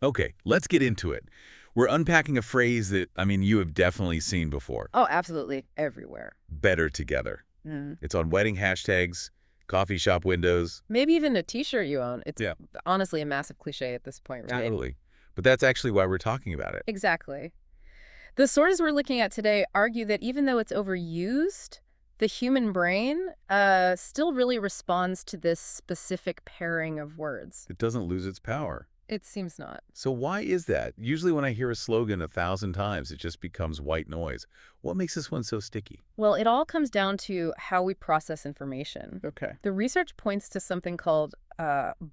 Okay, let's get into it. We're unpacking a phrase that, you have definitely seen before. Oh, absolutely. Everywhere. Better together. Mm. It's on wedding hashtags, coffee shop windows. Maybe even a T-shirt you own. It's Yeah, honestly a massive cliche at this point, right? totally. But that's actually why we're talking about it. Exactly. The sources we're looking at today argue that even though it's overused, the human brain still really responds to this specific pairing of words. It doesn't lose its power. It seems not. So why is that? Usually when I hear a slogan 1,000 times, it just becomes white noise. What makes this one so sticky? Well, it all comes down to how we process information. Okay. The research points to something called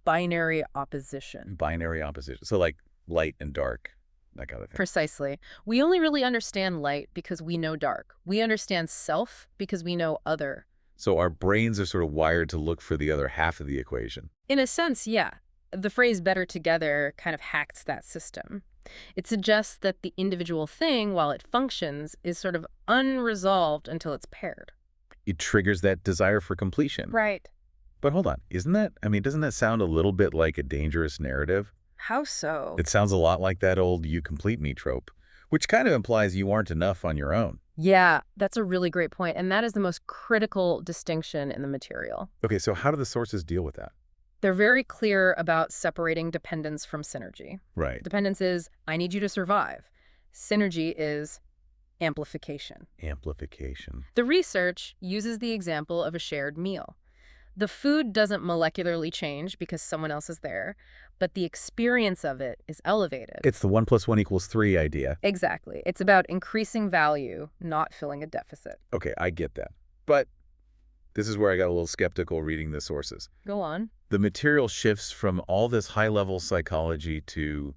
binary opposition. Binary opposition. So like light and dark, that kind of thing. Precisely. We only really understand light because we know dark. We understand self because we know other. So our brains are sort of wired to look for the other half of the equation. In a sense, yeah. The phrase better together kind of hacks that system. It suggests that the individual thing, while it functions, is sort of unresolved until it's paired. It triggers that desire for completion. Right. But hold on, doesn't that sound a little bit like a dangerous narrative? How so? It sounds a lot like that old "you complete me" trope, which kind of implies you aren't enough on your own. Yeah, that's a really great point, and that is the most critical distinction in the material. Okay, so how do the sources deal with that? They're very clear about separating dependence from synergy. Right. Dependence is, I need you to survive. Synergy is amplification. Amplification. The research uses the example of a shared meal. The food doesn't molecularly change because someone else is there, but the experience of it is elevated. It's the 1 + 1 = 3 idea. Exactly. It's about increasing value, not filling a deficit. Okay, I get that. But this is where I got a little skeptical reading the sources. Go on. The material shifts from all this high-level psychology to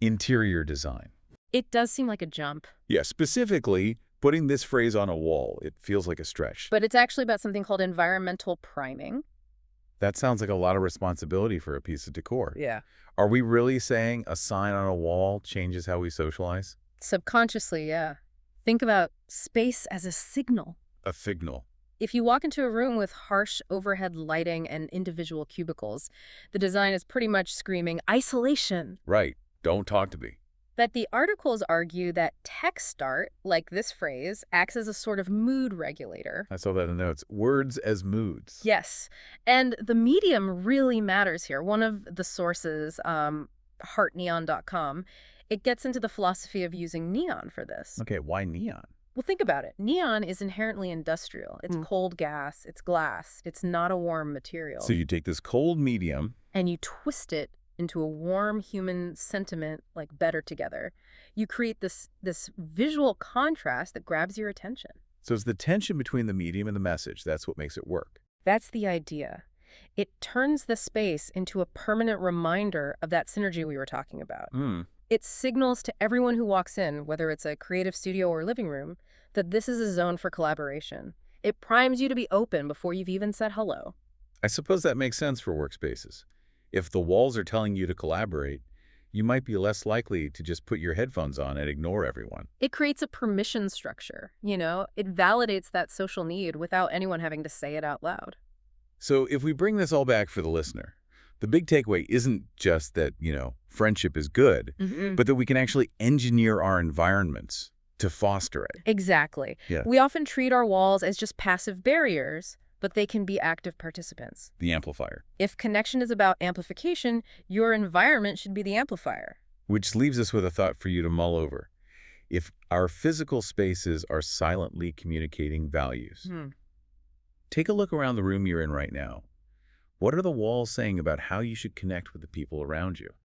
interior design. It does seem like a jump, Yeah, specifically, putting this phrase on a wall, it feels like a stretch. but it's actually about something called environmental priming. That sounds like a lot of responsibility for a piece of decor. Yeah. Are we really saying a sign on a wall changes how we socialize? Subconsciously, yeah. Think about space as a signal. A signal. If you walk into a room with harsh overhead lighting and individual cubicles, the design is pretty much screaming isolation. Right. Don't talk to me. But the articles argue that text art, like this phrase, acts as a sort of mood regulator. I saw that in notes. Words as moods. Yes, and the medium really matters here. One of the sources, heartneon.com, it gets into the philosophy of using neon for this. Okay, why neon? Well, think about it. Neon is inherently industrial. It's cold gas, it's glass, it's not a warm material. So you take this cold medium. And you twist it into a warm human sentiment like better together. You create this visual contrast that grabs your attention. So it's the tension between the medium and the message. That's what makes it work. That's the idea. It turns the space into a permanent reminder of that synergy we were talking about. It signals to everyone who walks in, whether it's a creative studio or living room, that this is a zone for collaboration. It primes you to be open before you've even said hello. I suppose that makes sense for workspaces. If the walls are telling you to collaborate, you might be less likely to just put your headphones on and ignore everyone. It creates a permission structure, It validates that social need without anyone having to say it out loud. So if we bring this all back for the listener, the big takeaway isn't just that, friendship is good, but that we can actually engineer our environments to foster it. Exactly. Yeah. We often treat our walls as just passive barriers, but they can be active participants. The amplifier. If connection is about amplification, your environment should be the amplifier. Which leaves us with a thought for you to mull over. If our physical spaces are silently communicating values, take a look around the room you're in right now. What are the walls saying about how you should connect with the people around you?